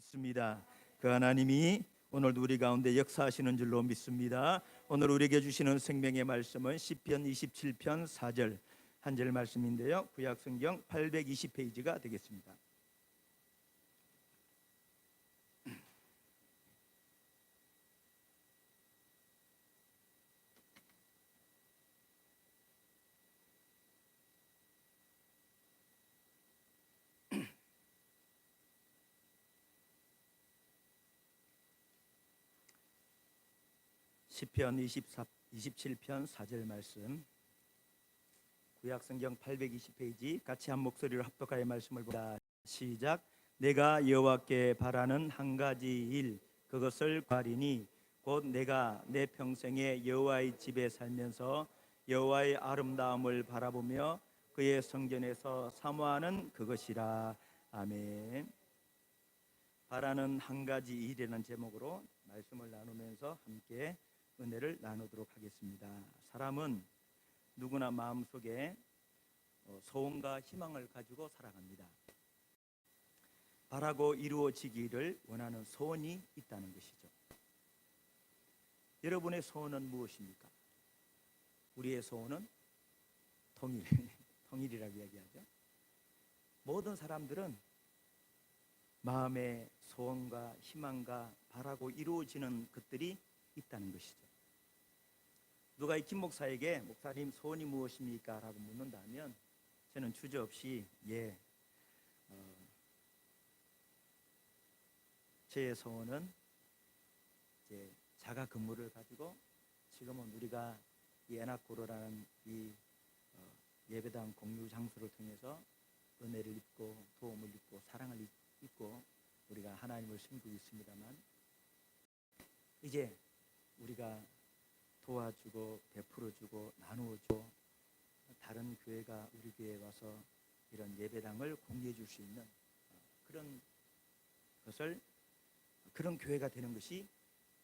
믿습니다. 그 하나님이 오늘도 우리 가운데 역사하시는 줄로 믿습니다. 오늘 우리에게 주시는 생명의 말씀은 시편 27편 4절 한 절 말씀인데요, 구약성경 820페이지가 되겠습니다. 시편 27편 4절 말씀, 구약성경 820페이지 같이 한 목소리로 합독하여 말씀을 보다. 시작. 내가 여호와께 바라는 한 가지 일, 그것을 구하리니 곧 내가 내 평생에 여호와의 집에 살면서 여호와의 아름다움을 바라보며 그의 성전에서 사모하는 그것이라. 아멘. 바라는 한 가지 일이라는 제목으로 말씀을 나누면서 함께 은혜를 나누도록 하겠습니다. 사람은 누구나 마음속에 소원과 희망을 가지고 살아갑니다. 바라고 이루어지기를 원하는 소원이 있다는 것이죠. 여러분의 소원은 무엇입니까? 우리의 소원은 통일이라고 이야기하죠. 모든 사람들은 마음의 소원과 희망과 바라고 이루어지는 것들이 있다는 것이죠. 누가 이 김 목사에게 목사님 소원이 무엇입니까? 라고 묻는다면 저는 주저없이 제 소원은 이제 자가 근무를 가지고 지금은 우리가 이 에나코로라는 이 예배당 공유 장소를 통해서 은혜를 입고 도움을 입고 사랑을 입고 우리가 하나님을 섬기고 있습니다만, 이제 우리가 도와주고 베풀어주고 나누어주고 다른 교회가 우리 교회에 와서 이런 예배당을 공유해 줄 수 있는 그런 교회가 되는 것이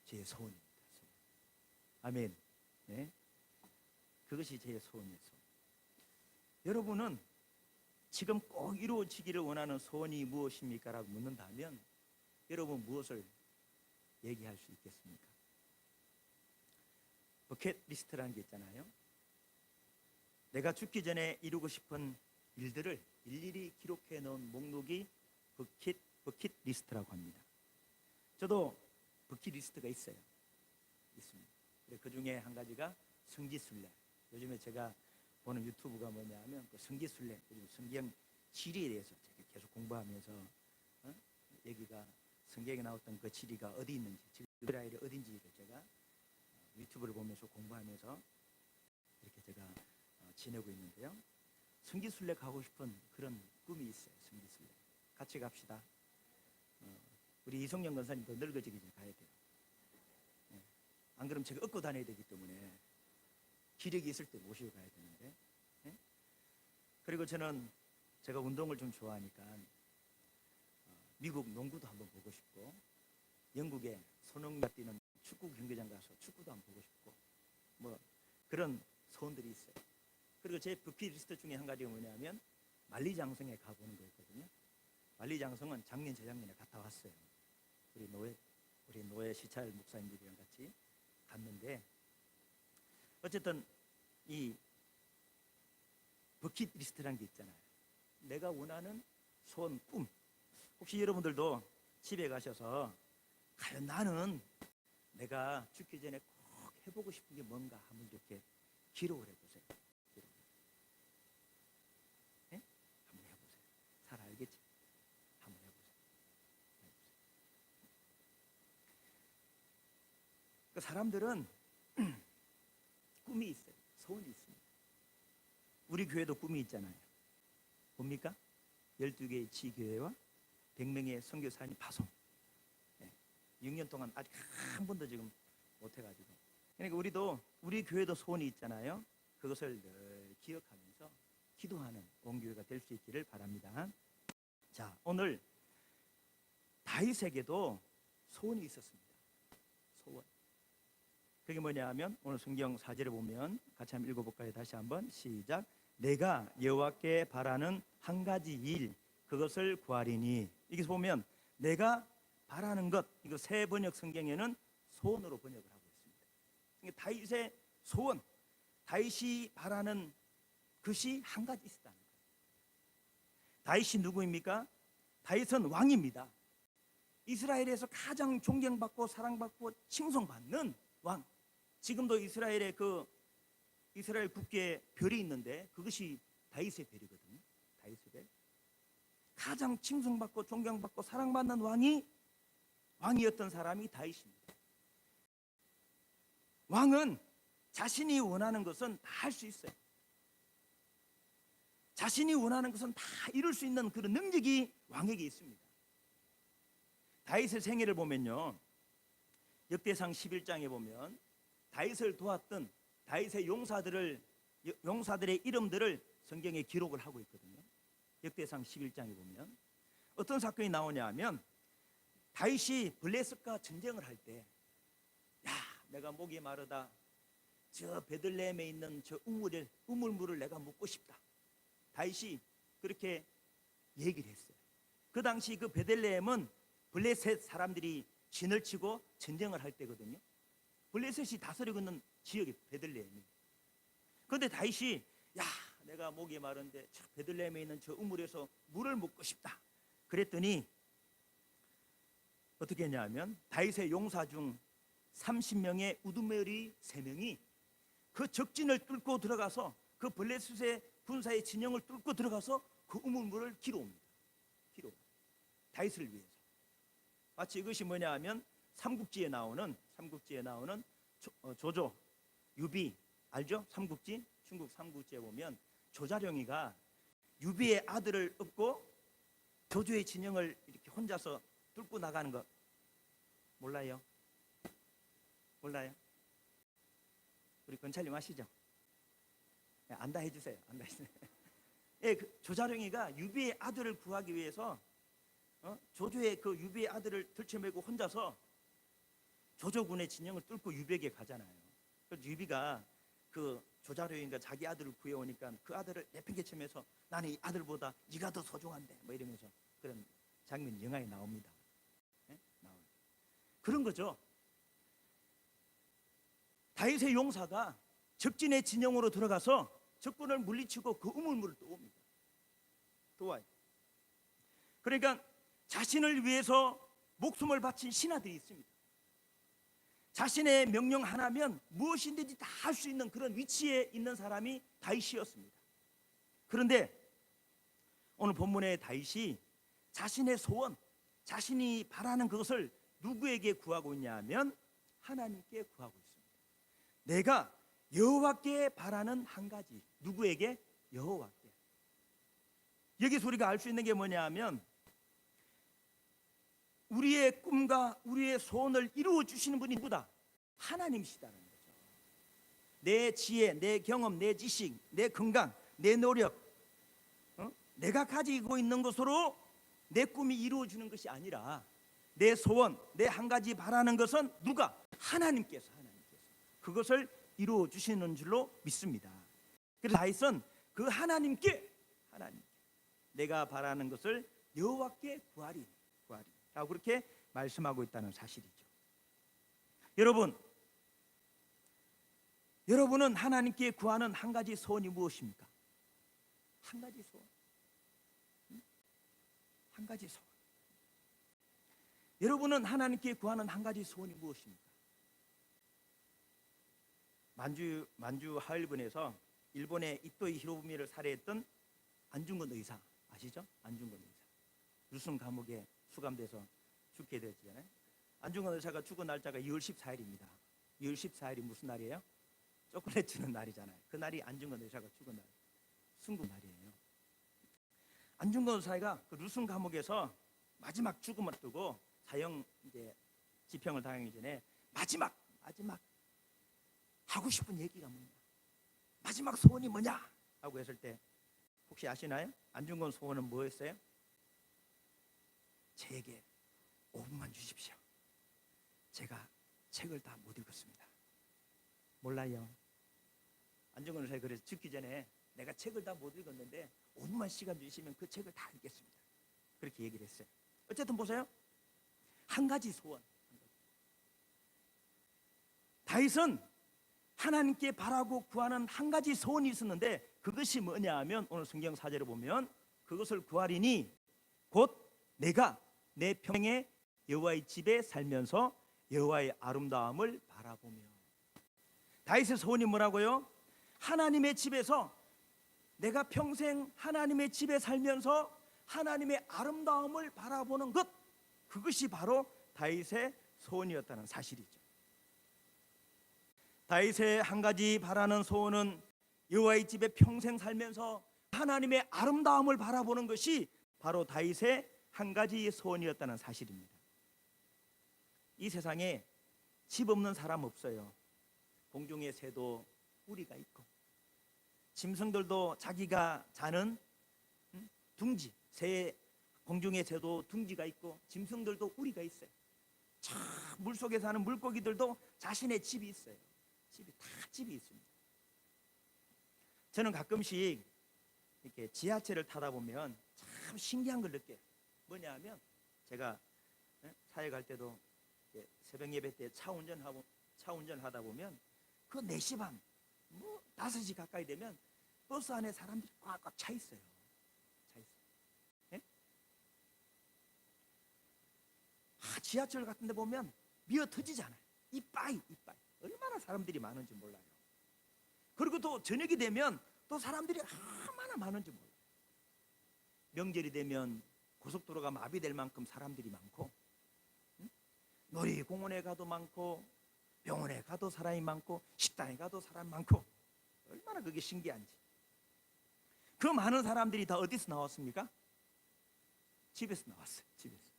제 소원입니다. 아멘. 네, 그것이 제 소원이에요. 여러분은 지금 꼭 이루어지기를 원하는 소원이 무엇입니까? 라고 묻는다면 여러분 무엇을 얘기할 수 있겠습니까? 버킷리스트라는 게 있잖아요. 내가 죽기 전에 이루고 싶은 일들을 일일이 기록해 놓은 목록이 버킷리스트라고 합니다. 저도 버킷리스트가 있습니다. 그 중에 한 가지가 성지순례. 요즘에 제가 보는 유튜브가 뭐냐면 그 성지순례, 그리고 성경 지리에 대해서 제가 계속 공부하면서 여기가 성경에 나왔던 그 지리가 어디 있는지, 지금 이스라엘이 어딘지를 제가 유튜브를 보면서 공부하면서 이렇게 제가 지내고 있는데요. 성지순례 가고 싶은 그런 꿈이 있어요. 성지순례 같이 갑시다. 우리 이성영 권사님도 늙어지기 전에 가야 돼요. 안 그러면 제가 업고 다녀야 되기 때문에 기력이 있을 때 모시고 가야 되는데. 그리고 제가 운동을 좀 좋아하니까 미국 농구도 한번 보고 싶고, 영국에 손흥민가 뛰는 축구 경기장 가서 축구도 한번 보고 싶고, 뭐 그런 소원들이 있어요. 그리고 제 버킷리스트 중에 한 가지가 뭐냐면 만리장성에 가보는 거였거든요. 만리장성은 작년 재작년에 갔다 왔어요. 우리 노예 시찰 목사님들이랑 같이 갔는데, 어쨌든 이 버킷리스트라는 게 있잖아요. 내가 원하는 소원, 꿈. 혹시 여러분들도 집에 가셔서 과연 나는 내가 죽기 전에 꼭 해보고 싶은 게 뭔가 한번 이렇게 기록을 해보세요. 네? 한번 해보세요. 잘 알겠지? 한번 해보세요. 그 사람들은 꿈이 있어요. 소원이 있습니다. 우리 교회도 꿈이 있잖아요. 뭡니까? 12개의 지교회와 100명의 선교사님 파송. 6년 동안 아직 한 번도 지금 못해가지고, 그러니까 우리 교회도 소원이 있잖아요. 그것을 늘 기억하면서 기도하는 온 교회가 될 수 있기를 바랍니다. 자, 오늘 다윗에게도 소원이 있었습니다. 소원. 그게 뭐냐 하면 오늘 성경 4절에 보면 같이 한번 읽어볼까요? 다시 한번 시작. 내가 여호와께 바라는 한 가지 일, 그것을 구하리니. 여기서 보면 내가 바라는 것, 이거 새 번역 성경에는 소원으로 번역을 하고 있습니다. 그러니까 다윗의 소원, 다윗이 바라는 것이 한 가지 있었다는 거예요. 다윗이 누구입니까? 다윗은 왕입니다. 이스라엘에서 가장 존경받고 사랑받고 칭송받는 왕. 지금도 이스라엘의 이스라엘 국기에 별이 있는데 그것이 다윗의 별이거든요. 다윗의 별. 가장 칭송받고 존경받고 사랑받는 왕이었던 사람이 다윗입니다. 왕은 자신이 원하는 것은 다 할 수 있어요. 자신이 원하는 것은 다 이룰 수 있는 그런 능력이 왕에게 있습니다. 다윗의 생애를 보면요, 역대상 11장에 보면 다윗을 도왔던 다윗의 용사들의 이름들을 성경에 기록을 하고 있거든요. 역대상 11장에 보면 어떤 사건이 나오냐 하면, 다윗이 블레셋과 전쟁을 할 때, 야, 내가 목이 마르다 저 베들레헴에 있는 저 우물물을 내가 묻고 싶다. 다윗이 그렇게 얘기를 했어요. 그 당시 그 베들레헴은 블레셋 사람들이 진을 치고 전쟁을 할 때거든요. 블레셋이 다스리고 있는 지역이 베들레헴이. 그런데 다윗이, 야, 내가 목이 마른데 저 베들레헴에 있는 저 우물에서 물을 묻고 싶다. 그랬더니 어떻게 했냐면, 다윗의 용사 중 30명의 우두머리 3명이 그 적진을 뚫고 들어가서 그 블레셋의 군사의 진영을 뚫고 들어가서 그 우물물을 길어옵니다. 다윗을 위해서. 마치 이것이 뭐냐 하면 삼국지에 나오는 조조, 유비 알죠? 삼국지, 중국 삼국지에 보면 조자룡이가 유비의 아들을 업고 조조의 진영을 이렇게 혼자서 뚫고 나가는 거 몰라요? 우리 건찰님 아시죠? 네, 안다 해주세요. 예, 조자룡이가 유비의 아들을 구하기 위해서 조조의 그 유비의 아들을 들쳐매고 혼자서 조조군의 진영을 뚫고 유비에게 가잖아요. 그래서 유비가 그 조자룡이가 자기 아들을 구해오니까 그 아들을 내팽개치면서 나는 이 아들보다 네가 더 소중한데 뭐 이러면서 그런 장면이 영화에 나옵니다. 네? 그런 거죠. 다윗의 용사가 적진의 진영으로 들어가서 적군을 물리치고 그 우물물을 떠옵니다. 도와요. 그러니까 자신을 위해서 목숨을 바친 신하들이 있습니다. 자신의 명령 하나면 무엇이든지 다 할 수 있는 그런 위치에 있는 사람이 다윗이었습니다. 그런데 오늘 본문의 다윗이 자신의 소원, 자신이 바라는 그것을 누구에게 구하고 있냐 하면 하나님께 구하고 있습니다. 내가 여호와께 바라는 한 가지. 누구에게? 여호와께. 여기서 우리가 알 수 있는 게 뭐냐 하면, 우리의 꿈과 우리의 소원을 이루어 주시는 분이 누구다? 하나님이시다는 거죠. 내 지혜, 내 경험, 내 지식, 내 건강, 내 노력, 내가 가지고 있는 것으로 내 꿈이 이루어지는 것이 아니라 내 소원, 내 한 가지 바라는 것은 누가? 하나님께서 그것을 이루어 주시는 줄로 믿습니다. 그래서 다윗은 그 하나님께 내가 바라는 것을 여호와께 구하리 라고 그렇게 말씀하고 있다는 사실이죠. 여러분은 하나님께 구하는 한 가지 소원이 무엇입니까? 한 가지 소원. 한 가지 소원. 여러분은 하나님께 구하는 한 가지 소원이 무엇입니까? 만주 하얼빈에서 일본의 이토이 히로부미를 살해했던 안중근 의사 아시죠? 안중근 의사. 루슨 감옥에 수감돼서 죽게 되었잖아요. 안중근 의사가 죽은 날짜가 2월 14일입니다. 2월 14일이 무슨 날이에요? 초콜릿 주는 날이잖아요. 그 날이 안중근 의사가 죽은 날, 순국 날이에요. 안중근 의사가 그 루슨 감옥에서 마지막 죽음을 두고 사형 이제 집행을 당하기 전에 마지막 하고 싶은 얘기가 뭐냐? 마지막 소원이 뭐냐? 하고 했을 때 혹시 아시나요? 안중근 소원은 뭐였어요? 제게 5분만 주십시오. 제가 책을 다 못 읽었습니다. 몰라요? 안중근 의사가 그래서 죽기 전에 내가 책을 다 못 읽었는데 5분만 시간 주시면 그 책을 다 읽겠습니다. 그렇게 얘기를 했어요. 어쨌든 보세요. 한 가지 소원. 다윗은 하나님께 바라고 구하는 한 가지 소원이 있었는데 그것이 뭐냐 하면 오늘 성경 사절을 보면 그것을 구하리니 곧 내가 내 평생에 여호와의 집에 살면서 여호와의 아름다움을 바라보며. 다윗의 소원이 뭐라고요? 하나님의 집에서 내가 평생 하나님의 집에 살면서 하나님의 아름다움을 바라보는 것, 그것이 바로 다윗의 소원이었다는 사실이죠. 다윗의 한 가지 바라는 소원은 여호와의 집에 평생 살면서 하나님의 아름다움을 바라보는 것이 바로 다윗의 한 가지 소원이었다는 사실입니다. 이 세상에 집 없는 사람 없어요. 공중의 새도 우리가 있고 짐승들도 자기가 자는 둥지, 공중의 새도 둥지가 있고 짐승들도 우리가 있어요. 저 물속에 사는 물고기들도 자신의 집이 있어요. 집이 있습니다. 저는 가끔씩 이렇게 지하철을 타다 보면 참 신기한 걸 느껴요. 뭐냐 하면 제가 사회 갈 때도 새벽 예배 때 차 운전하다 보면 그 4시 반, 5시 가까이 되면 버스 안에 사람들이 꽉꽉 차 있어요. 예? 지하철 같은 데 보면 미어 터지잖아요. 이빠이. 얼마나 사람들이 많은지 몰라요. 그리고 또 저녁이 되면 또 사람들이 얼마나 많은지 몰라요. 명절이 되면 고속도로가 마비될 만큼 사람들이 많고, 놀이공원에 가도 많고, 병원에 가도 사람이 많고, 식당에 가도 사람 많고, 얼마나 그게 신기한지. 그 많은 사람들이 다 어디서 나왔습니까? 집에서 나왔어요. 집에서 나왔어요.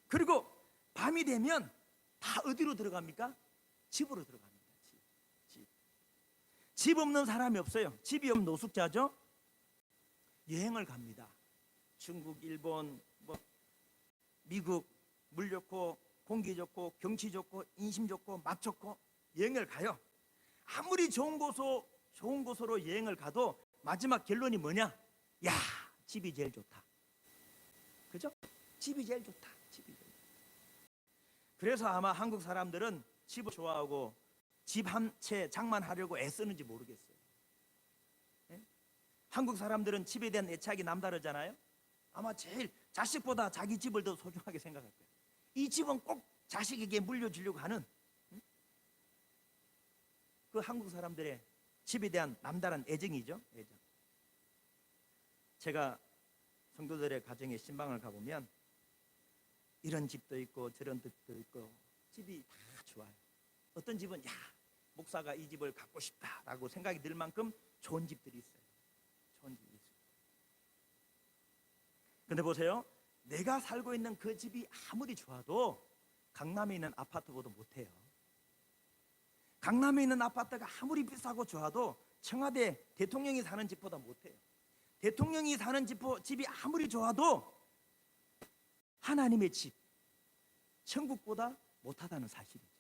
그리고 밤이 되면 다 어디로 들어갑니까? 집으로 들어갑니다. 집 없는 사람이 없어요. 집이 없는 노숙자죠. 여행을 갑니다. 중국, 일본, 미국, 물 좋고 공기 좋고 경치 좋고 인심 좋고 맛 좋고 여행을 가요. 아무리 좋은 곳으로 여행을 가도 마지막 결론이 뭐냐? 야, 집이 제일 좋다. 그죠? 집이 제일 좋다. 그래서 아마 한국 사람들은 집을 좋아하고 집 한 채 장만하려고 애쓰는지 모르겠어요. 예? 한국 사람들은 집에 대한 애착이 남다르잖아요. 아마 제일 자식보다 자기 집을 더 소중하게 생각할 거예요. 이 집은 꼭 자식에게 물려주려고 하는 그 한국 사람들의 집에 대한 남다른 애정이죠. 애정. 제가 성도들의 가정에 신방을 가보면 이런 집도 있고 저런 집도 있고 집이 다 좋아요. 어떤 집은 목사가 이 집을 갖고 싶다라고 생각이 들 만큼 좋은 집들이 있어요. 근데 보세요. 내가 살고 있는 그 집이 아무리 좋아도 강남에 있는 아파트보다 못해요. 강남에 있는 아파트가 아무리 비싸고 좋아도 청와대 대통령이 사는 집보다 못해요. 대통령이 사는 집이 아무리 좋아도 하나님의 집, 천국보다 못하다는 사실이죠.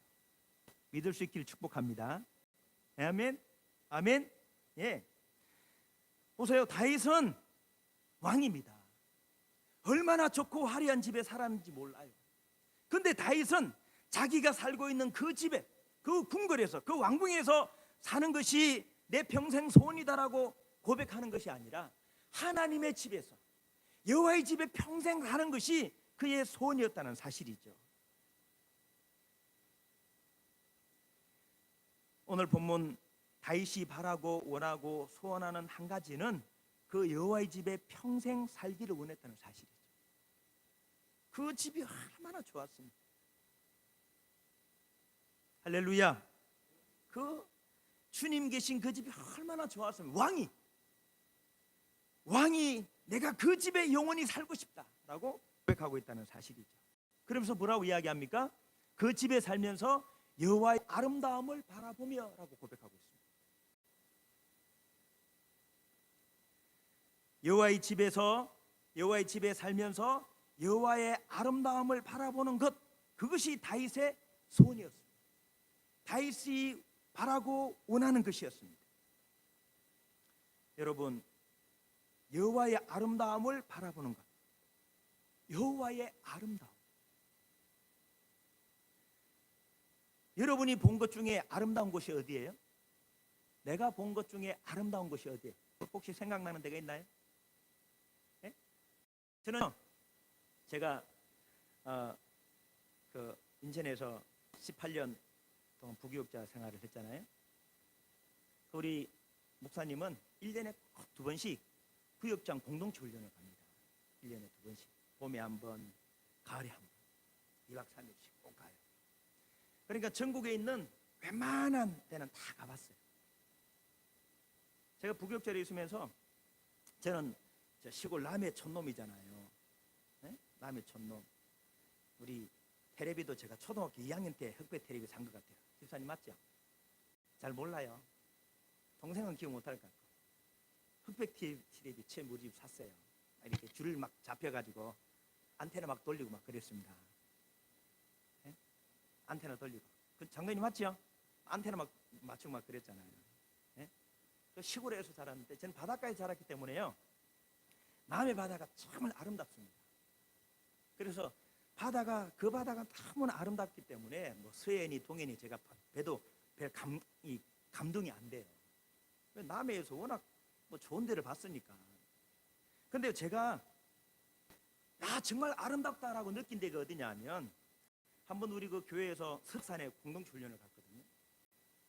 믿을 수 있기를 축복합니다. 아멘. 아멘. 예. 보세요. 다윗은 왕입니다. 얼마나 좋고 화려한 집에 살았는지 몰라요. 근데 다윗은 자기가 살고 있는 그 집에, 그 궁궐에서, 그 왕궁에서 사는 것이 내 평생 소원이다라고 고백하는 것이 아니라 하나님의 집에서 여호와의 집에 평생 사는 것이 그의 소원이었다는 사실이죠. 오늘 본문 다윗이 바라고 원하고 소원하는 한 가지는 그 여호와의 집에 평생 살기를 원했다는 사실이죠. 그 집이 얼마나 좋았습니까? 할렐루야. 그 주님 계신 그 집이 얼마나 좋았습니까? 왕이 내가 그 집에 영원히 살고 싶다라고 고백하고 있다는 사실이죠. 그러면서 뭐라고 이야기합니까? 그 집에 살면서 여호와의 아름다움을 바라보며 라고 고백하고 있습니다. 여호와의 집에 살면서 여호와의 아름다움을 바라보는 것, 그것이 다윗의 소원이었습니다. 다윗이 바라고 원하는 것이었습니다. 여러분, 여호와의 아름다움을 바라보는 것, 여호와의 아름다움. 여러분이 본 것 중에 아름다운 곳이 어디예요? 내가 본 것 중에 아름다운 곳이 어디예요? 혹시 생각나는 데가 있나요? 네? 저는 제가 그 인천에서 18년 동안 부교육자 생활을 했잖아요. 우리 목사님은 1년에 꼭 2번씩 구역장 공동체 훈련을 갑니다. 1년에 2번씩. 봄에 한 번, 가을에 한 번. 2박 3일씩 꼭 가요. 그러니까 전국에 있는 웬만한 데는 다 가봤어요. 제가 부교육자로 있으면서 저는 시골 남해 촌놈이잖아요. 네? 남해 촌놈. 우리 테레비도 제가 초등학교 2학년 때 흑백 테레비 산 것 같아요. 집사님 맞죠? 잘 몰라요. 동생은 기억 못할 것 같고. 흑백 테레비 처음 우리 집 샀어요. 이렇게 줄을 막 잡혀가지고 안테나 막 돌리고 막 그랬습니다. 네? 안테나 돌리고. 그 장면이 맞죠? 안테나 막 맞추고 막 그랬잖아요. 네? 그 시골에서 자랐는데 저는 바닷가에 자랐기 때문에요. 남해 바다가 정말 아름답습니다. 그래서 그 바다가 너무나 아름답기 때문에 뭐 서해니 동해니 제가 배도 별 감동이 안 돼요. 남해에서 워낙 뭐 좋은 데를 봤으니까. 근데 제가 정말 아름답다라고 느낀 데가 어디냐 하면 한번 우리 그 교회에서 설악산에 공동체 훈련을 갔거든요.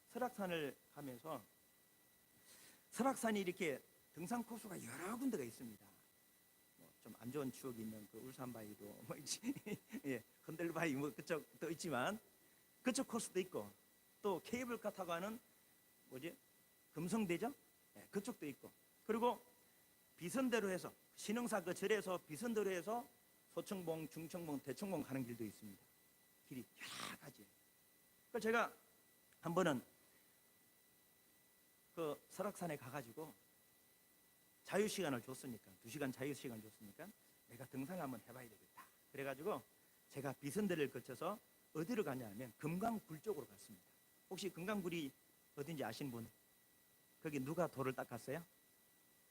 설악산을 가면서 설악산이 이렇게 등산 코스가 여러 군데가 있습니다. 좀 안 좋은 추억이 있는 그 울산바위도 뭐 예, 건들바위 뭐 그쪽도 있지만 그쪽 코스도 있고 또 케이블카 타고 가는 뭐지 금성대죠? 예, 그쪽도 있고 그리고 비선대로 해서 신흥사 그 절에서 비선대로 해서 소청봉, 중청봉, 대청봉 가는 길도 있습니다. 길이 여러 가지. 그래서 제가 한 번은 그 설악산에 가가지고 자유시간을 줬으니까 2시간 자유시간 줬으니까 내가 등산을 한번 해봐야 되겠다. 그래가지고 제가 비선대를 거쳐서 어디로 가냐면 금강굴 쪽으로 갔습니다. 혹시 금강굴이 어딘지 아시는 분? 거기 누가 돌을 닦았어요?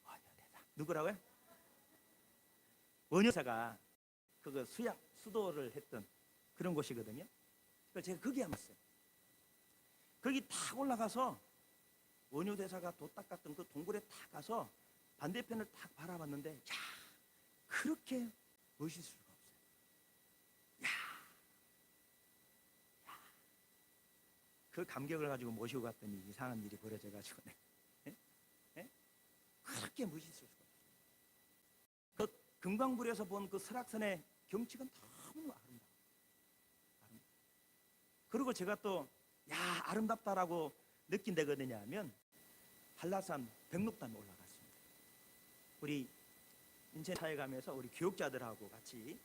원효대사. 누구라고요? 원효사가 그거 수도를 했던 그런 곳이거든요. 그래서 제가 거기 한번 갔어요. 거기 탁 올라가서 원효대사가 도 닦았던 그 동굴에 탁 가서 반대편을 탁 바라봤는데 그렇게 멋있을 수가 없어요. 그 감격을 가지고 모시고 갔더니 이상한 일이 벌어져가지고 네? 네? 그렇게 멋있을 수가 없어요. 그 금강불에서 본 그 설악산의 경치가 너무 아름다워요. 그리고 제가 또 아름답다라고 느낀 데가 어디냐 하면 한라산 백록담에 올라갔습니다. 우리 인천사에 가면서 우리 교육자들하고 같이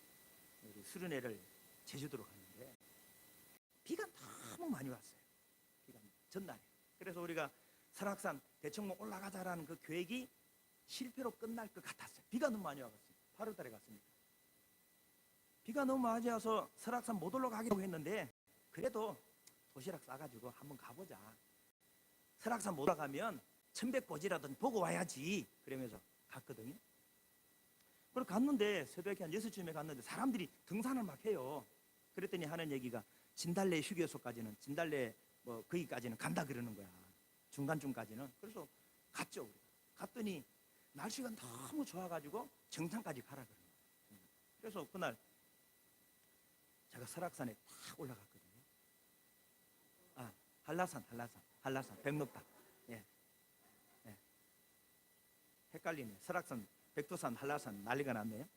우리 수련회를 제주도로 갔는데 비가 너무 많이 왔어요. 비가 전날에. 그래서 우리가 설악산 대청봉 올라가자라는 그 계획이 실패로 끝날 것 같았어요. 비가 너무 많이 와갔어요. 8월 달에 갔습니다. 비가 너무 많이 와서 설악산 못 올라가기로 했는데 그래도 도시락 싸가지고 한번 가보자. 설악산 못 올라가면 천백보지라도 보고 와야지. 그러면서 갔거든요. 그리고 갔는데 새벽에 한 6시쯤에 갔는데 사람들이 등산을 막 해요. 그랬더니 하는 얘기가 진달래 휴게소까지는 진달래 뭐 거기까지는 간다 그러는 거야. 중간쯤까지는. 그래서 갔죠. 우리가. 갔더니 날씨가 너무 좋아가지고 정상까지 가라 그러는 거예요. 그래서 그날 제가 설악산에 탁 올라갔거든요. 한라산 백록담. 예. 예. 헷갈리네. 설악산, 백두산, 한라산 난리가 났네요.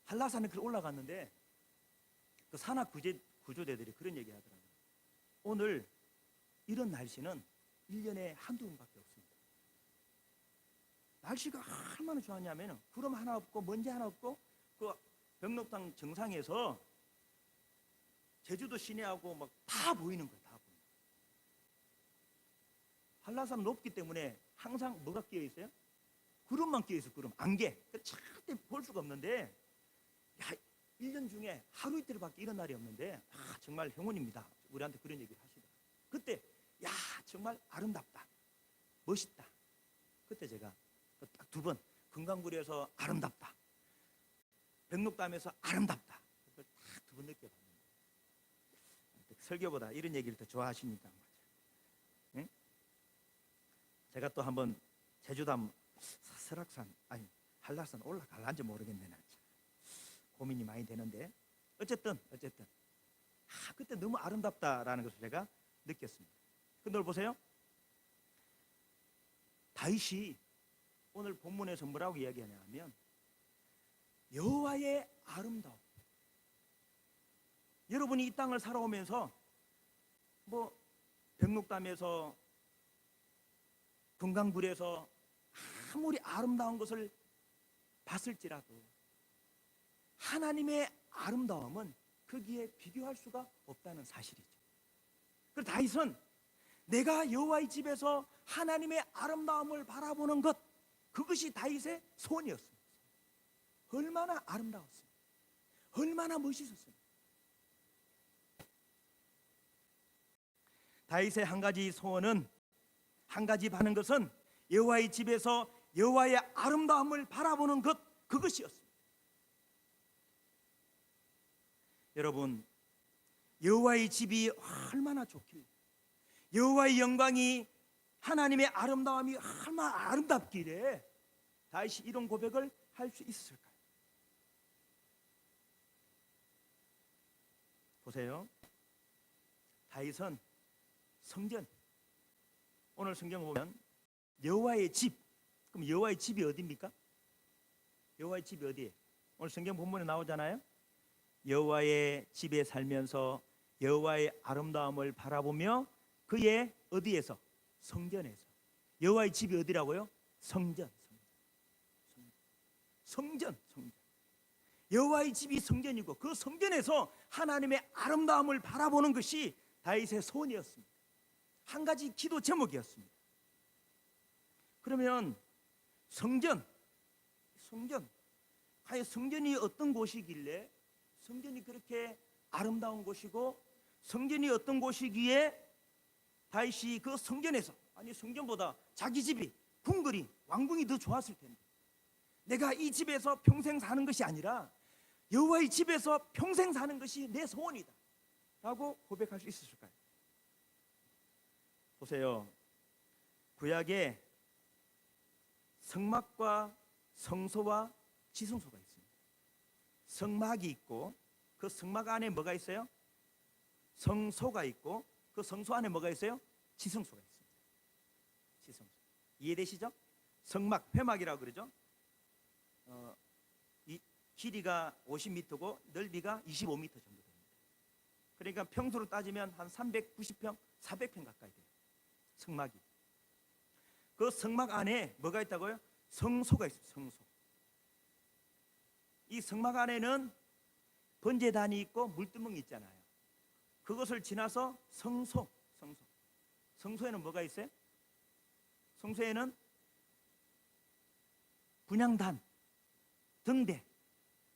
한라산에 올라갔는데 그 산악 구조대들이 그런 얘기 하더라고요. 오늘 이런 날씨는 1년에 한두 번밖에 없습니다. 날씨가 얼마나 좋았냐면 구름 하나 없고 먼지 하나 없고 그 백록당 정상에서 제주도 시내하고 막 다 보이는 거예요. 다 보이는 거예요. 한라산 높기 때문에 항상 뭐가 끼어 있어요? 구름만 끼어 있어. 구름, 안개. 절대 볼 수가 없는데 1년 중에 하루 이틀밖에 이런 날이 없는데 정말 행운입니다. 우리한테 그런 얘기를 하시더라고요. 그때 정말 아름답다, 멋있다. 그때 제가 딱 2번 금강굴에서 아름답다, 백록담에서 아름답다. 그걸 딱 두 번 느껴봤는데 설교보다 이런 얘기를 더 좋아하시니까 말이죠. 응? 제가 또 한번 제주도 한번 설악산 아니 한라산 올라갈란지 모르겠네. 나 고민이 많이 되는데 어쨌든 그때 너무 아름답다라는 것을 제가 느꼈습니다. 근데 오늘 보세요. 다윗이 오늘 본문에서 뭐라고 이야기하냐면 여호와의 아름다움. 여러분이 이 땅을 살아오면서 뭐 백록담에서 금강불에서 아무리 아름다운 것을 봤을지라도 하나님의 아름다움은 거기에 비교할 수가 없다는 사실이죠. 그래서 다윗은 내가 여호와의 집에서 하나님의 아름다움을 바라보는 것, 그것이 다윗의 소원이었습니다. 얼마나 아름다웠습니까? 얼마나 멋있었습니까? 다윗의 한 가지 소원은, 한 가지 바라는 것은 여호와의 집에서 여호와의 아름다움을 바라보는 것, 그것이었습니다. 여러분, 여호와의 집이 얼마나 좋길래, 여호와의 영광이, 하나님의 아름다움이 얼마나 아름답길래 다윗이 이런 고백을 할 수 있었을까요? 보세요. 다윗은 성전, 오늘 성경을 보면 여호와의 집, 그럼 여호와의 집이 어디입니까? 여호와의 집이 어디예요? 오늘 성경 본문에 나오잖아요. 여호와의 집에 살면서 여호와의 아름다움을 바라보며 그의 어디에서? 성전에서. 여호와의 집이 어디라고요? 성전. 여호와의 집이 성전이고 그 성전에서 하나님의 아름다움을 바라보는 것이 다윗의 소원이었습니다. 한 가지 기도 제목이었습니다. 그러면 성전, 과연 성전이 어떤 곳이길래 성전이 그렇게 아름다운 곳이고 성전이 어떤 곳이기에 다윗이 그 성전에서, 아니 성전보다 자기 집이 궁궐이 왕궁이 더 좋았을 텐데 내가 이 집에서 평생 사는 것이 아니라 여호와의 집에서 평생 사는 것이 내 소원이다 라고 고백할 수 있었을까요? 보세요. 구약에 성막과 성소와 지성소가 있습니다. 성막이 있고 그 성막 안에 뭐가 있어요? 성소가 있고 그 성소 안에 뭐가 있어요? 지성소가 있습니다. 지성소. 이해되시죠? 성막, 회막이라고 그러죠. 이 길이가 50m고 넓이가 25m 정도 됩니다. 그러니까 평수로 따지면 한 390평, 400평 가까이 돼요. 성막이. 그 성막 안에 뭐가 있다고요? 성소가 있어요. 성소. 이 성막 안에는 번제단이 있고 물두멍이 있잖아요. 그것을 지나서 성소. 성소에는 뭐가 있어요? 성소에는 분향단, 등대,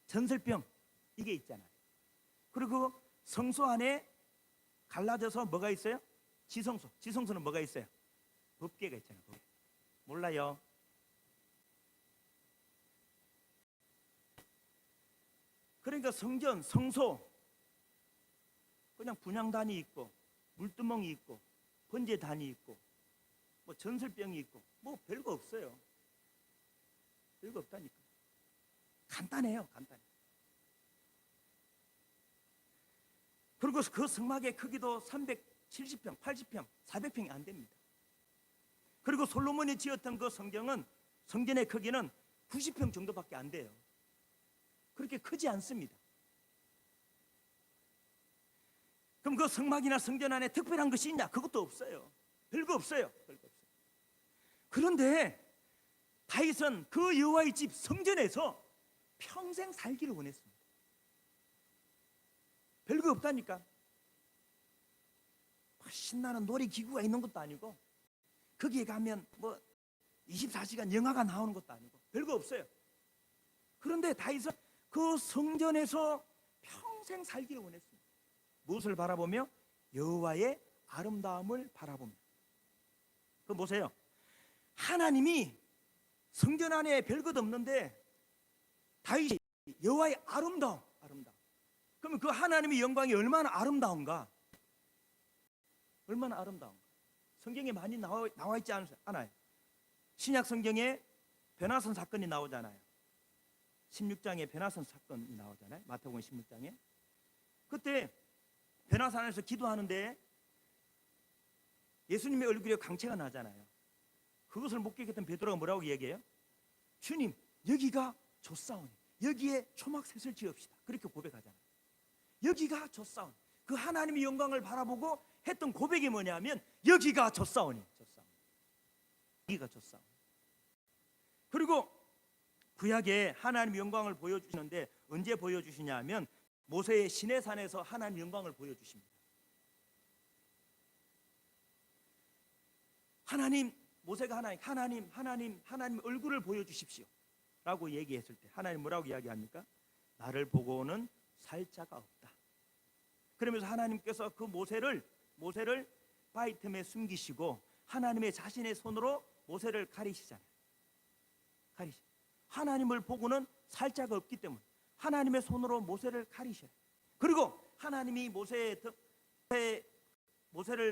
전설병 이게 있잖아요. 그리고 성소 안에 갈라져서 뭐가 있어요? 지성소. 지성소는 뭐가 있어요? 법궤가 있잖아요. 법궤. 몰라요. 그러니까 성전, 성소, 그냥 분향단이 있고 물두멍이 있고 번제단이 있고 뭐 전설병이 있고 뭐 별거 없어요. 별거 없다니까. 간단해요. 간단해. 그리고 그 성막의 크기도 370평, 80평, 400평이 안 됩니다. 그리고 솔로몬이 지었던 그 성전의 크기는 90평 정도밖에 안 돼요. 그렇게 크지 않습니다. 그럼 그 성막이나 성전 안에 특별한 것이 있냐? 그것도 없어요. 별거 없어요. 그런데 다윗은 그 여호와의 집 성전에서 평생 살기를 원했습니다. 별거 없다니까. 신나는 놀이기구가 있는 것도 아니고 거기에 가면 뭐 24시간 영화가 나오는 것도 아니고 별거 없어요. 그런데 다윗은 그 성전에서 평생 살기를 원했습니다. 무엇을 바라보며? 여호와의 아름다움을 바라보며. 그럼 보세요. 하나님이 성전 안에 별것 없는데 다윗이 여호와의 아름다움. 그러면 그 하나님의 영광이 얼마나 아름다운가? 얼마나 아름다운가? 성경에 많이 나와 있지 않아요? 신약 성경에 변화선 사건이 나오잖아요. 16장에 변화선 사건이 나오잖아요. 마태복음 16장에. 그때 변화산에서 기도하는데 예수님의 얼굴에 광채가 나잖아요. 그것을 목격했던 베드로가 뭐라고 얘기해요? 주님, 여기가 좋사오니 여기에 초막셋을 지읍시다. 그렇게 고백하잖아요. 여기가 좋사오니, 그 하나님의 영광을 바라보고 했던 고백이 뭐냐면 여기가 좋사오니, 여기가 좋사오니. 그리고 구약에 하나님의 영광을 보여주시는데 언제 보여주시냐면 모세의 시내산에서 하나님의 영광을 보여주십니다. 모세가 하나님 얼굴을 보여주십시오 라고 얘기했을 때 하나님 뭐라고 이야기합니까? 나를 보고는 살 자가 없다. 그러면서 하나님께서 그 모세를 바위 틈에 숨기시고 하나님의 자신의 손으로 모세를 가리시잖아요. 하나님을 보고는 살 자가 없기 때문에 하나님의 손으로 모세를 가리셔요. 그리고 하나님이 모세를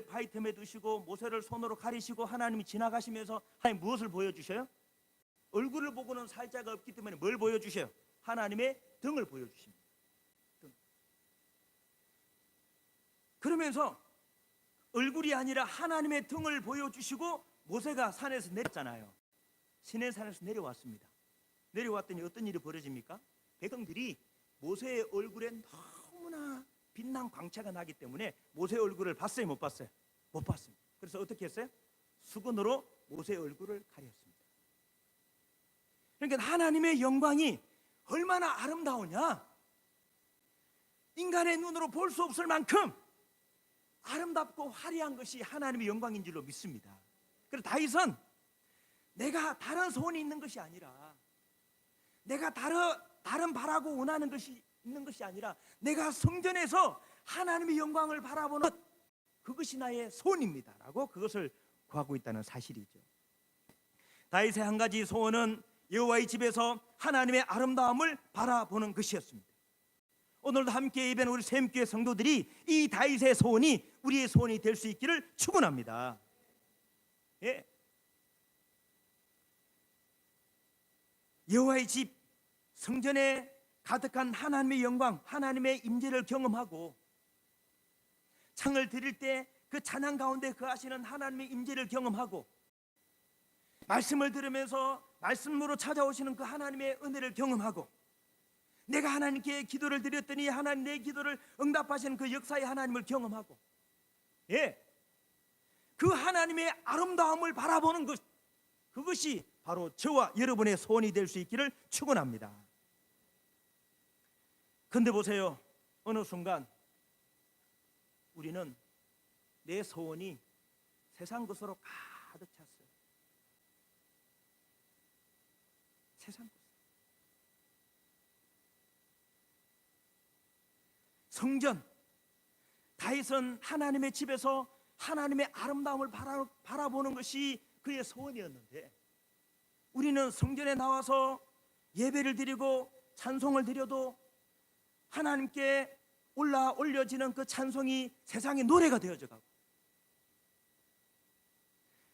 바위 틈에 두시고 모세를 손으로 가리시고 하나님이 지나가시면서 하나님 무엇을 보여주셔요? 얼굴을 보고는 살 자가 없기 때문에 뭘 보여주셔요? 하나님의 등을 보여주십니다. 그러면서 얼굴이 아니라 하나님의 등을 보여주시고 모세가 산에서 내렸잖아요. 시내산에서 내려왔습니다. 내려왔더니 어떤 일이 벌어집니까? 백성들이 모세의 얼굴에 너무나 빛난 광채가 나기 때문에 모세의 얼굴을 봤어요? 못 봤어요? 못 봤습니다. 그래서 어떻게 했어요? 수건으로 모세의 얼굴을 가렸습니다. 그러니까 하나님의 영광이 얼마나 아름다우냐, 인간의 눈으로 볼 수 없을 만큼 아름답고 화려한 것이 하나님의 영광인 줄로 믿습니다. 그래서 다윗은 내가 다른 소원이 있는 것이 아니라, 내가 다른 바라고 원하는 것이 있는 것이 아니라 내가 성전에서 하나님의 영광을 바라보는 것, 그것이 나의 소원입니다 라고 그것을 구하고 있다는 사실이죠. 다윗의 한 가지 소원은 여호와의 집에서 하나님의 아름다움을 바라보는 것이었습니다. 오늘도 함께 예배하는 우리 샘교회 성도들이 이 다윗의 소원이 우리의 소원이 될 수 있기를 축원합니다. 예. 여호와의 집 성전에 가득한 하나님의 영광, 하나님의 임재를 경험하고 창을 드릴 때 그 찬양 가운데 거하시는 하나님의 임재를 경험하고 말씀을 들으면서 말씀으로 찾아오시는 그 하나님의 은혜를 경험하고 내가 하나님께 기도를 드렸더니 하나님 내 기도를 응답하시는 그 역사의 하나님을 경험하고, 예, 그 하나님의 아름다움을 바라보는 것, 그것이 바로 저와 여러분의 소원이 될 수 있기를 축원합니다. 근데 보세요, 어느 순간 우리는 내 소원이 세상 것으로 가득 찼어요. 세상 것. 성전, 다윗은 하나님의 집에서 하나님의 아름다움을 바라보는 것이 그의 소원이었는데, 우리는 성전에 나와서 예배를 드리고 찬송을 드려도 하나님께 올려지는 그 찬송이 세상의 노래가 되어져 가고,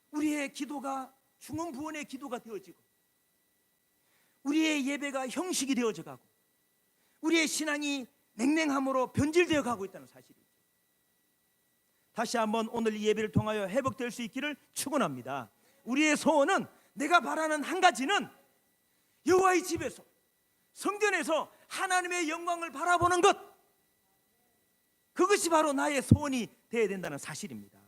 우리의 기도가 중언부언의 기도가 되어지고, 우리의 예배가 형식이 되어져 가고, 우리의 신앙이 냉랭함으로 변질되어 가고 있다는 사실이죠. 다시 한번 오늘 이 예배를 통하여 회복될 수 있기를 축원합니다. 우리의 소원은, 내가 바라는 한 가지는 여호와의 집에서, 성전에서 하나님의 영광을 바라보는 것, 그것이 바로 나의 소원이 되어야 된다는 사실입니다.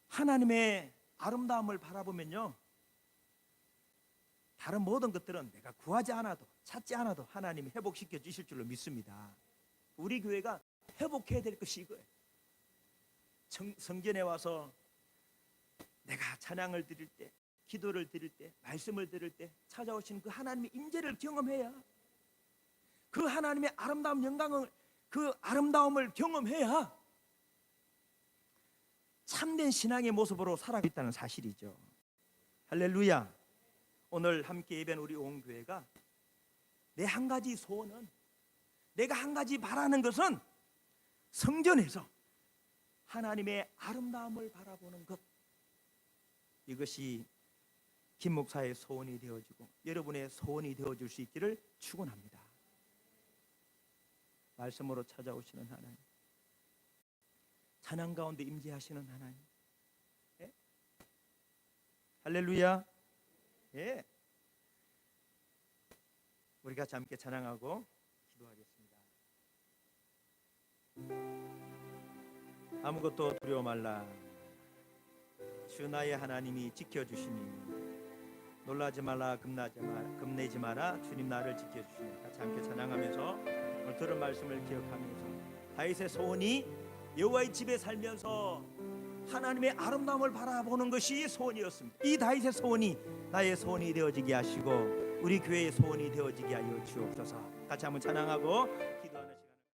하나님의 아름다움을 바라보면요, 다른 모든 것들은 내가 구하지 않아도 찾지 않아도 하나님이 회복시켜 주실 줄로 믿습니다. 우리 교회가 회복해야 될 것이 이거예요. 성전에 와서 내가 찬양을 드릴 때, 기도를 드릴 때, 말씀을 들을 때 찾아오신 그 하나님의 임재를 경험해야, 그 하나님의 아름다운 영광을, 그 아름다움을 경험해야 참된 신앙의 모습으로 살아가고 있다는 사실이죠. 할렐루야. 오늘 함께 예배한 우리 온 교회가 내 한 가지 소원은, 내가 한 가지 바라는 것은 성전에서 하나님의 아름다움을 바라보는 것, 이것이 김 목사의 소원이 되어지고 여러분의 소원이 되어줄 수 있기를 축원합니다. 말씀으로 찾아오시는 하나님, 찬양 가운데 임재하시는 하나님, 예? 할렐루야. 예. 우리 같이 함께 찬양하고 기도하겠습니다. 아무것도 두려워 말라. 주 나의 하나님이 지켜주시니 놀라지 말라, 겁내지 마라. 주님 나를 지켜주시니. 같이 함께 찬양하면서 오늘 들은 말씀을 기억하면서 다윗의 소원이 여호와의 집에 살면서 하나님의 아름다움을 바라보는 것이 소원이었습니다. 이 다윗의 소원이 나의 소원이 되어지게 하시고 우리 교회의 소원이 되어지게 하여 주옵소서. 같이 한번 찬양하고 기도